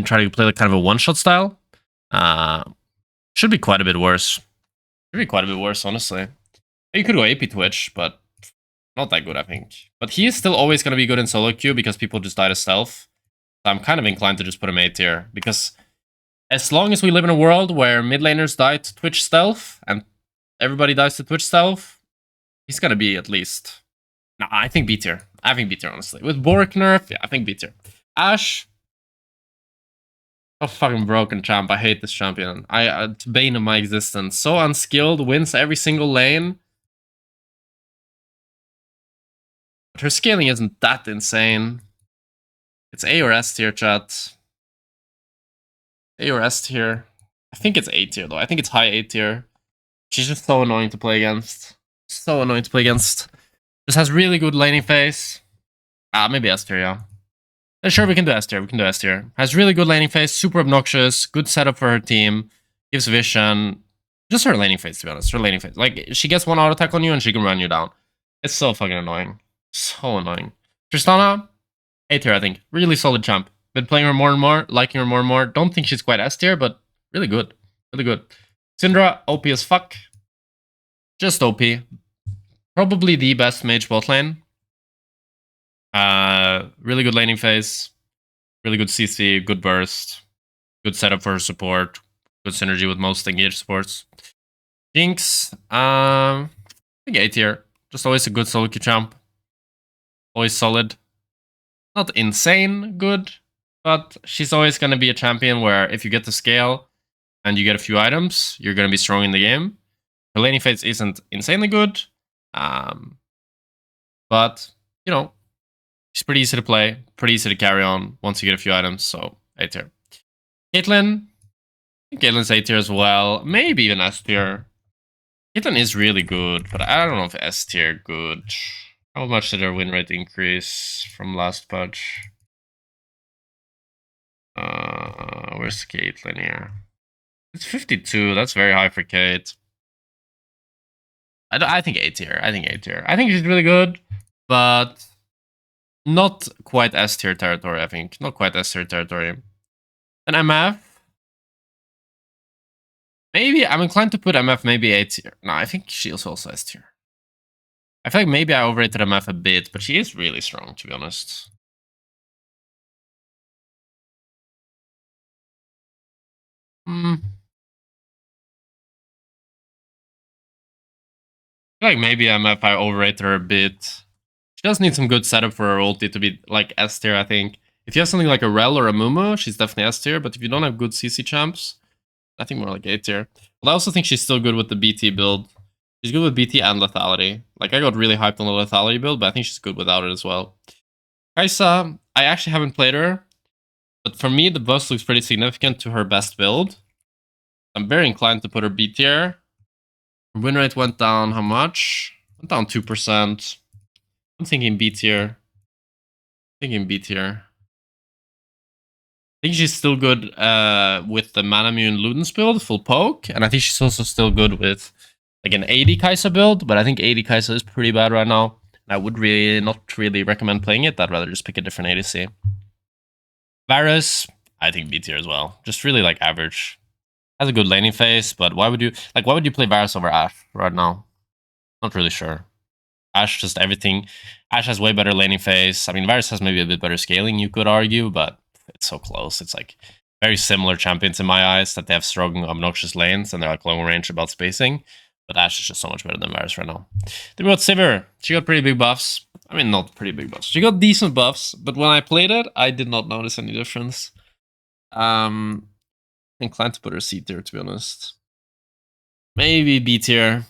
and try to play like kind of a one-shot style. Should be quite a bit worse. Should be quite a bit worse, honestly. You could go AP Twitch, but not that good, I think. But he is still always going to be good in solo queue because people just die to stealth. So I'm kind of inclined to just put him A tier because as long as we live in a world where mid laners die to Twitch stealth and everybody dies to Twitch stealth, he's going to be at least... No, I think B tier. I think B tier, honestly. With Bork nerf, yeah, I think B tier. Ashe... a fucking broken champ. I hate this champion. It's bane of my existence. So unskilled, wins every single lane. But her scaling isn't that insane. It's A or S tier, chat. A or S tier. I think it's A tier, though. I think it's high A tier. She's just so annoying to play against. So annoying to play against. Just has really good laning phase. Maybe S tier, yeah. Sure, we can do S tier. We can do S tier. Has really good laning phase. Super obnoxious. Good setup for her team. Gives vision. Just her laning phase, to be honest. Her laning phase. Like, she gets one auto attack on you and she can run you down. It's so fucking annoying. So annoying. Tristana, A tier, I think. Really solid champ. Been playing her more and more, liking her more and more. Don't think she's quite S tier, but really good. Really good. Syndra, OP as fuck. Just OP. Probably the best mage bot lane. Really good laning phase. Really good CC, good burst. Good setup for her support. Good synergy with most engaged supports. Jinx, I think A tier. Just always a good solo queue champ. Always solid. Not insane good, but she's always going to be a champion where if you get the scale and you get a few items, you're going to be strong in the game. Her laning phase isn't insanely good, but, you know, she's pretty easy to play, pretty easy to carry on once you get a few items, so A tier. Caitlyn, I think Caitlyn's A tier as well, maybe even S tier. Caitlyn is really good, but I don't know if S tier good. How much did her win rate increase from last patch? Where's Caitlyn here? It's 52. That's very high for Kate. I think A tier. I think A tier. I think she's really good, but not quite S tier territory, I think. Not quite S tier territory. And MF? Maybe I'm inclined to put MF maybe A tier. No, I think she's also S tier. I feel like maybe I overrated MF a bit, but she is really strong, to be honest. I feel like maybe MF I overrated her a bit. She does need some good setup for her ulti to be like S tier, I think. If you have something like a Rel or a Mumu, she's definitely S tier, but if you don't have good CC champs, I think more like A tier. But I also think she's still good with the BT build. She's good with BT and lethality. Like, I got really hyped on the lethality build, but I think she's good without it as well. Kai'Sa, I actually haven't played her, but for me, the buff looks pretty significant to her best build. I'm very inclined to put her B tier. Her win rate went down how much? Went down 2%. I'm thinking B tier. Thinking B tier. I think she's still good with the Manamune Ludens build, full poke, and I think she's also still good with like an AD Kai'Sa build, but I think AD Kai'Sa is pretty bad right now. I would really not really recommend playing it. I'd rather just pick a different ADC. Varus, I think B tier as well. Just really like average. Has a good laning phase, but why would you play Varus over Ashe right now? Not really sure. Ashe just everything. Ashe has way better laning phase. I mean, Varus has maybe a bit better scaling, you could argue, but it's so close. It's like very similar champions in my eyes, that they have strong, obnoxious lanes and they're like long range about spacing. But Ashe is just so much better than Varus right now. Then we got Sivir. She got pretty big buffs. I mean, not pretty big buffs. She got decent buffs, but when I played it, I did not notice any difference. Inclined to put her C tier, to be honest. Maybe B tier.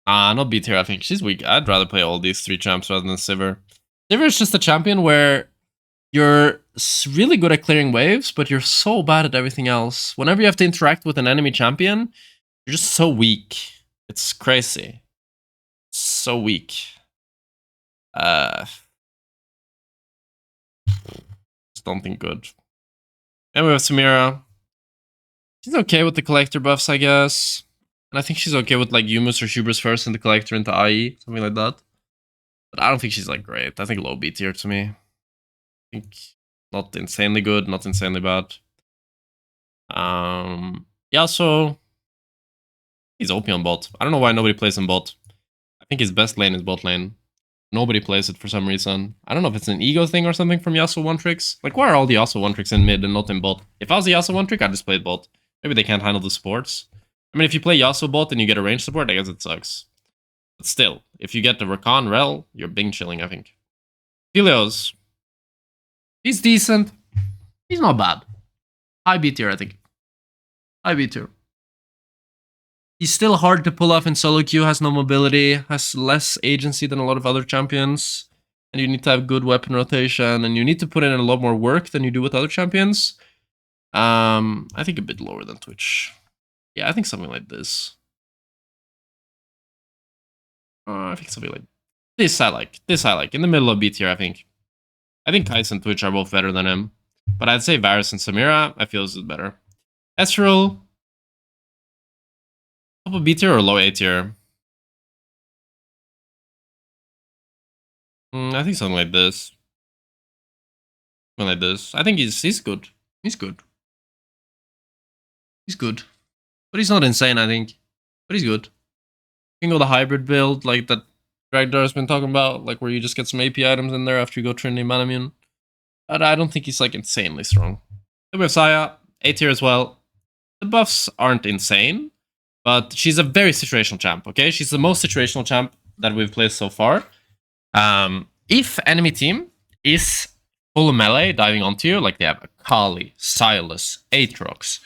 Not B tier, I think. She's weak. I'd rather play all these three champs rather than Sivir. Sivir is just a champion where you're really good at clearing waves, but you're so bad at everything else. Whenever you have to interact with an enemy champion, you're just so weak. It's crazy. So weak. Just don't think good. And we have Samira. She's okay with the collector buffs, I guess. And I think she's okay with like Humus or Hubris first and the collector into IE, something like that. But I don't think she's like great. I think low B tier to me. I think Not insanely good, not insanely bad. Yeah, so he's OP on bot. I don't know why nobody plays him bot. I think his best lane is bot lane. Nobody plays it for some reason. I don't know if it's an ego thing or something from Yasuo one tricks. Like, why are all the Yasuo one tricks in mid and not in bot? If I was a Yasuo one trick, I'd just play bot. Maybe they can't handle the supports. I mean, if you play Yasuo bot and you get a range support, I guess it sucks. But still, if you get the Rakan Rel, you're Bing chilling, I think. Helios. He's decent. He's not bad. High B tier, I think. High B tier. He's still hard to pull off in solo queue, has no mobility, has less agency than a lot of other champions. And you need to have good weapon rotation, and you need to put in a lot more work than you do with other champions. I think a bit lower than Twitch. Yeah, I think something like this. I think something like this. I like. This I like. In the middle of B tier, I think. I think Kais and Twitch are both better than him. But I'd say Varus and Samira, I feel this is better. Ezreal, top of B tier or low A tier? I think something like this. Something like this. I think he's good. He's good. He's good. But he's not insane, I think. But he's good. You can go the hybrid build, like that Dragdar's been talking about, like where you just get some AP items in there after you go Trinity Manamune. But I don't think he's like insanely strong. Then we have Saya, A tier as well. The buffs aren't insane, but she's a very situational champ, okay? She's the most situational champ that we've played so far. If enemy team is full melee diving onto you, like they have Akali, Silas, Aatrox,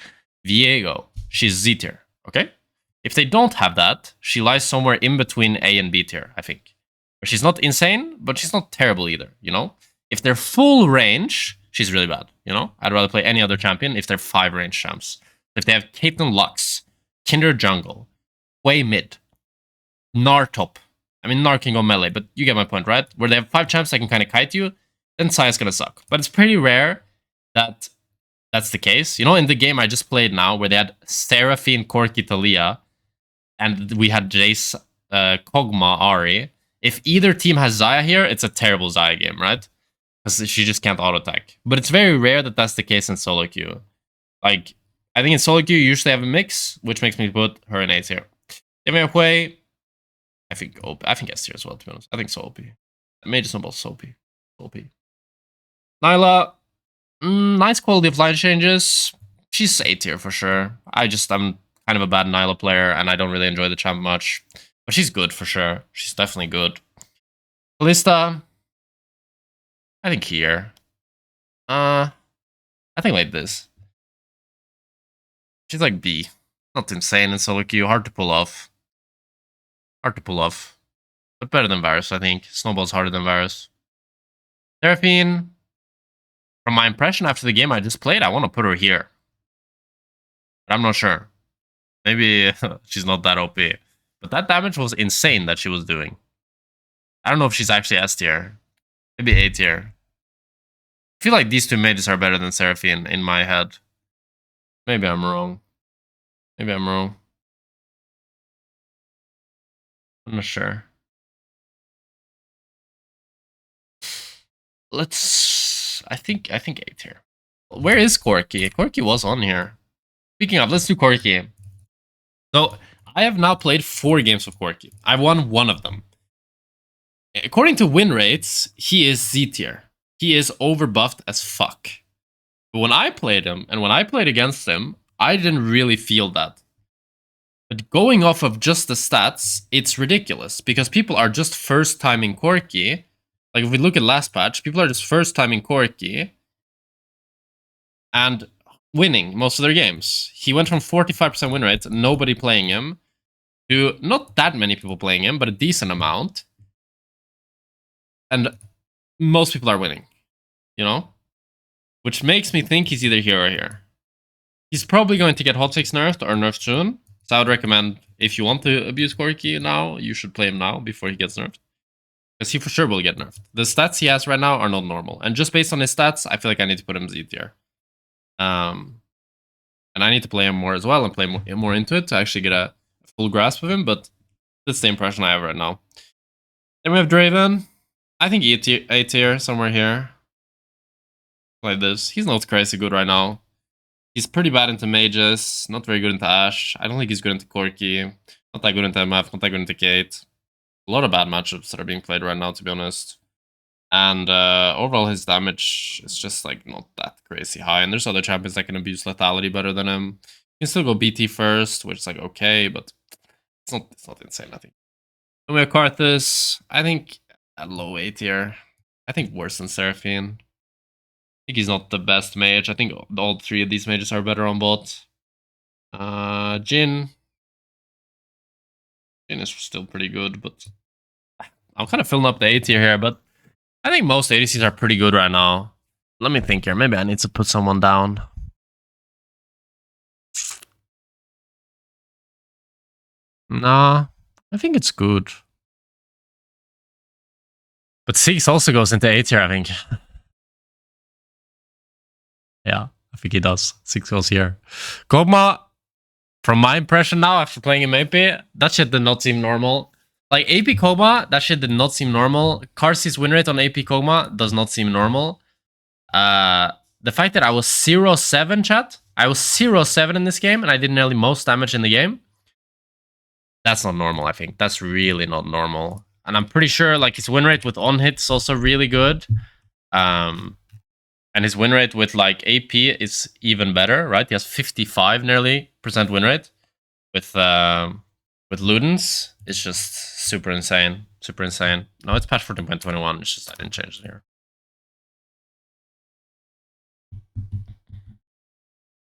Viego, she's Z tier, okay? If they don't have that, she lies somewhere in between A and B tier, I think. She's not insane, but she's not terrible either, you know? If they're full range, she's really bad, you know? I'd rather play any other champion if they're 5 range champs. If they have Caitlyn Lux, Kinder jungle, Way mid, Gnar top. I mean, Gnar can go melee, but you get my point, right? Where they have 5 champs that can kind of kite you, then Saya's gonna suck. But it's pretty rare that that's the case. You know, in the game I just played now, where they had Seraphine, Corki, Talia, and we had Jace, Kog'Maw, Ahri. If either team has Xayah here, it's a terrible Xayah game, right? Because she just can't auto-attack. But it's very rare that that's the case in solo queue. Like, I think in solo queue, you usually have a mix, which makes me put her in A tier. Then we have Hui. I think S tier as well, to be honest. I think so OP. Mage Snowball so OP. OP. Nyla. Nice quality of line changes. She's A tier for sure. I'm kind of a bad Nyla player, and I don't really enjoy the champ much. But she's good for sure. She's definitely good. Kalista. I think here. I think like this. She's like B. Not insane in solo queue. Hard to pull off. Hard to pull off. But better than Varus, I think. Snowball's harder than Varus. Seraphine. From my impression after the game I just played, I want to put her here. But I'm not sure. Maybe she's not that OP. But that damage was insane that she was doing. I don't know if she's actually S tier. Maybe A tier. I feel like these two mages are better than Seraphine in my head. Maybe I'm wrong. Maybe I'm wrong. I'm not sure. I think A tier. Where is Corki? Corki was on here. Speaking of, let's do Corki. So, I have now played 4 games of Corki. I've won 1 of them. According to win rates, he is Z tier. He is overbuffed as fuck. But when I played him, and when I played against him, I didn't really feel that. But going off of just the stats, it's ridiculous. Because people are just first timing Corki. Like if we look at last patch, people are just first timing Corki. And winning most of their games. He went from 45% win rate, nobody playing him, to not that many people playing him, but a decent amount. And most people are winning, you know? Which makes me think he's either here or here. He's probably going to get hotfix nerfed or nerfed soon. So I would recommend, if you want to abuse Corki now, you should play him now before he gets nerfed. Because he for sure will get nerfed. The stats he has right now are not normal. And just based on his stats, I feel like I need to put him Z tier. And I need to play him more as well and play more into it to actually get a full grasp of him. But that's the impression I have right now. Then we have Draven. I think A tier somewhere here. Like this. He's not crazy good right now. He's pretty bad into mages, not very good into Ash. I don't think he's good into Corki. Not that good into MF, not that good into Kate. A lot of bad matchups that are being played right now, to be honest. And overall, his damage is just like not that crazy high. And there's other champions that can abuse lethality better than him. You can still go BT first, which is like okay, but it's not insane, I think. Then we have Karthus. I think at low A tier. I think worse than Seraphine. I think he's not the best mage. I think all three of these mages are better on bot. Jin. Jin is still pretty good, but I'm kind of filling up the A tier here, but I think most ADCs are pretty good right now. Let me think here. Maybe I need to put someone down. Nah, I think it's good. But Six also goes into A tier, I think. Yeah, I think he does. Six goes here. Kog'Maw, from my impression now, after playing him AP, that shit did not seem normal. Like, AP Kog'Maw, that shit did not seem normal. Karsi's win rate on AP Kog'Maw does not seem normal. The fact that I was 0-7, chat, I was 0-7 in this game, and I did nearly most damage in the game. That's not normal, I think. That's really not normal. And I'm pretty sure, like, his win rate with on-hit is also really good. And his win rate with, like, AP is even better, right? He has 55 nearly % win rate. With Ludens, it's just super insane. Super insane. No, it's patch 14.21. It's just I didn't change it here.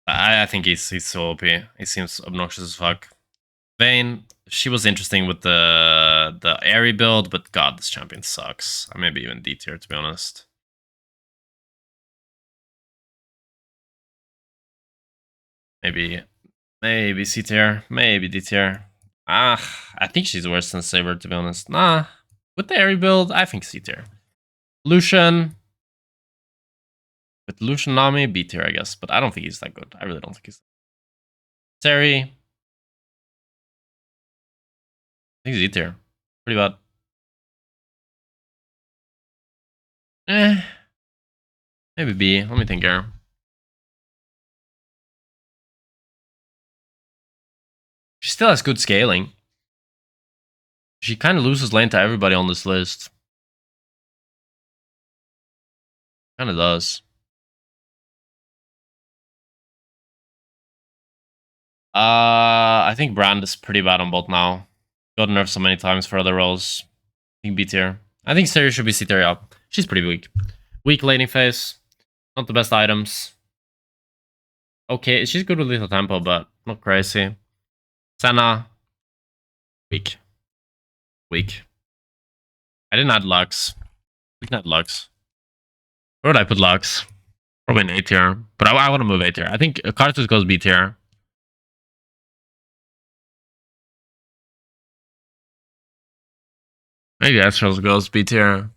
I think he's so OP. He seems obnoxious as fuck. Vayne, she was interesting with the airy build, but god, this champion sucks. Maybe even D tier, to be honest. Maybe C tier, maybe D tier. I think she's worse than Saber, to be honest. Nah, with the airy build, I think C tier. Lucian. With Lucian Nami, B tier, I guess. But I don't think he's that good. I really don't think he's. Seri. I think he's E tier. Pretty bad. Maybe B. Let me think here. She still has good scaling. She kind of loses lane to everybody on this list. Kind of does. I think Brand is pretty bad on bot now. Got nerfed so many times for other roles. I think B tier. I think Seri should be C tier up. She's pretty weak. Weak laning phase. Not the best items. Okay, she's good with lethal tempo, but not crazy. Senna. Weak. Weak. I didn't add Lux. We can add Lux. Where would I put Lux? Probably in A tier. But I want to move A tier. I think Karthus goes B tier. Maybe Astrals goes B tier.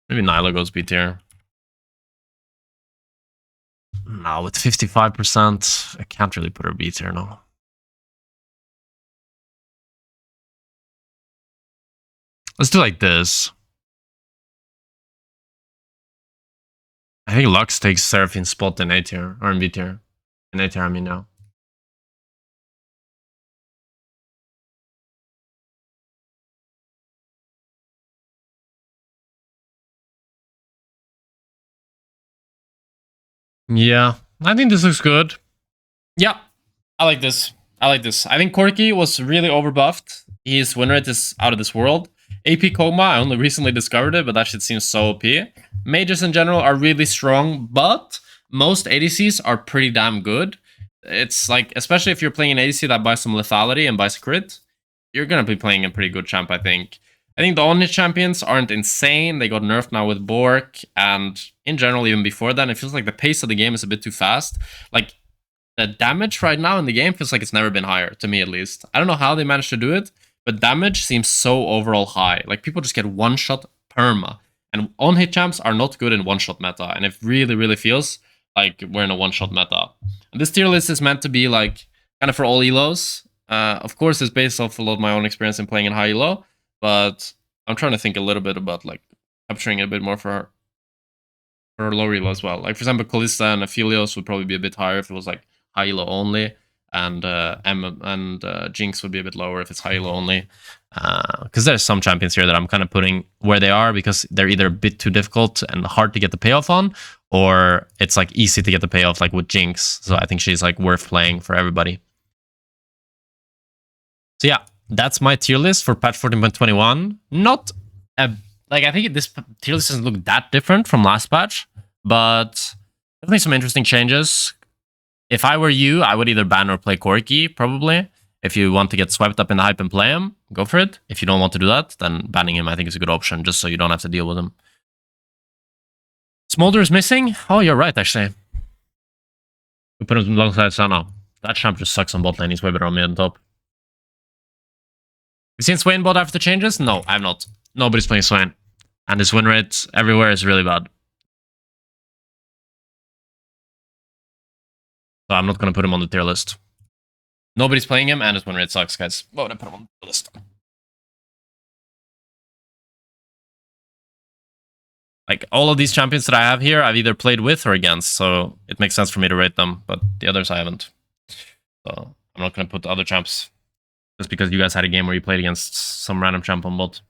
Maybe Nyla goes B tier. No, with 55%, I can't really put her B tier, no. Let's do like this. I think Lux takes Seraphine's spot in A tier, or in B tier. In A tier, I mean now. Yeah, I think this looks good. Yeah, I like this. I think Corki was really overbuffed. His win rate is out of this world. AP Kog'Maw, I only recently discovered it, but that shit seems so OP. Mages in general are really strong, but most ADCs are pretty damn good. It's like, especially if you're playing an ADC that buys some lethality and buys crit, you're gonna be playing a pretty good champ, I think. I think the on-hit champions aren't insane. They got nerfed now with Bork, and in general, even before then, it feels like the pace of the game is a bit too fast. Like, the damage right now in the game feels like it's never been higher, to me at least. I don't know how they managed to do it, but damage seems so overall high. Like, people just get one-shot perma. And on-hit champs are not good in one-shot meta, and it really, really feels like we're in a one-shot meta. And this tier list is meant to be, like, kind of for all elos. Of course, it's based off a lot of my own experience in playing in high elo, but I'm trying to think a little bit about like capturing a bit more for low elo as well. Like for example, Kalista and Aphelios would probably be a bit higher if it was like high elo only, and Jinx would be a bit lower if it's high elo only. Because there's some champions here that I'm kind of putting where they are because they're either a bit too difficult and hard to get the payoff on, or it's like easy to get the payoff like with Jinx. So I think she's like worth playing for everybody. So yeah, that's my tier list for patch 14.21. Not a, like I think this tier list doesn't look that different from last patch, but definitely some interesting changes. If I were you, I would either ban or play Corki, probably. If you want to get swept up in the hype and play him, go for it. If you don't want to do that, then banning him I think is a good option, just so you don't have to deal with him. Smolder is missing? Oh, you're right, actually. We put him alongside Sana. That champ just sucks on bot lane. He's way better on mid and top. You seen Swain bot after the changes? No, I have not. Nobody's playing Swain. And his win rate everywhere is really bad. So I'm not going to put him on the tier list. Nobody's playing him, and his win rate sucks, guys. Why would I put him on the list? Like, all of these champions that I have here, I've either played with or against, so it makes sense for me to rate them, but the others I haven't. So I'm not going to put the other champs just because you guys had a game where you played against some random champ on bot.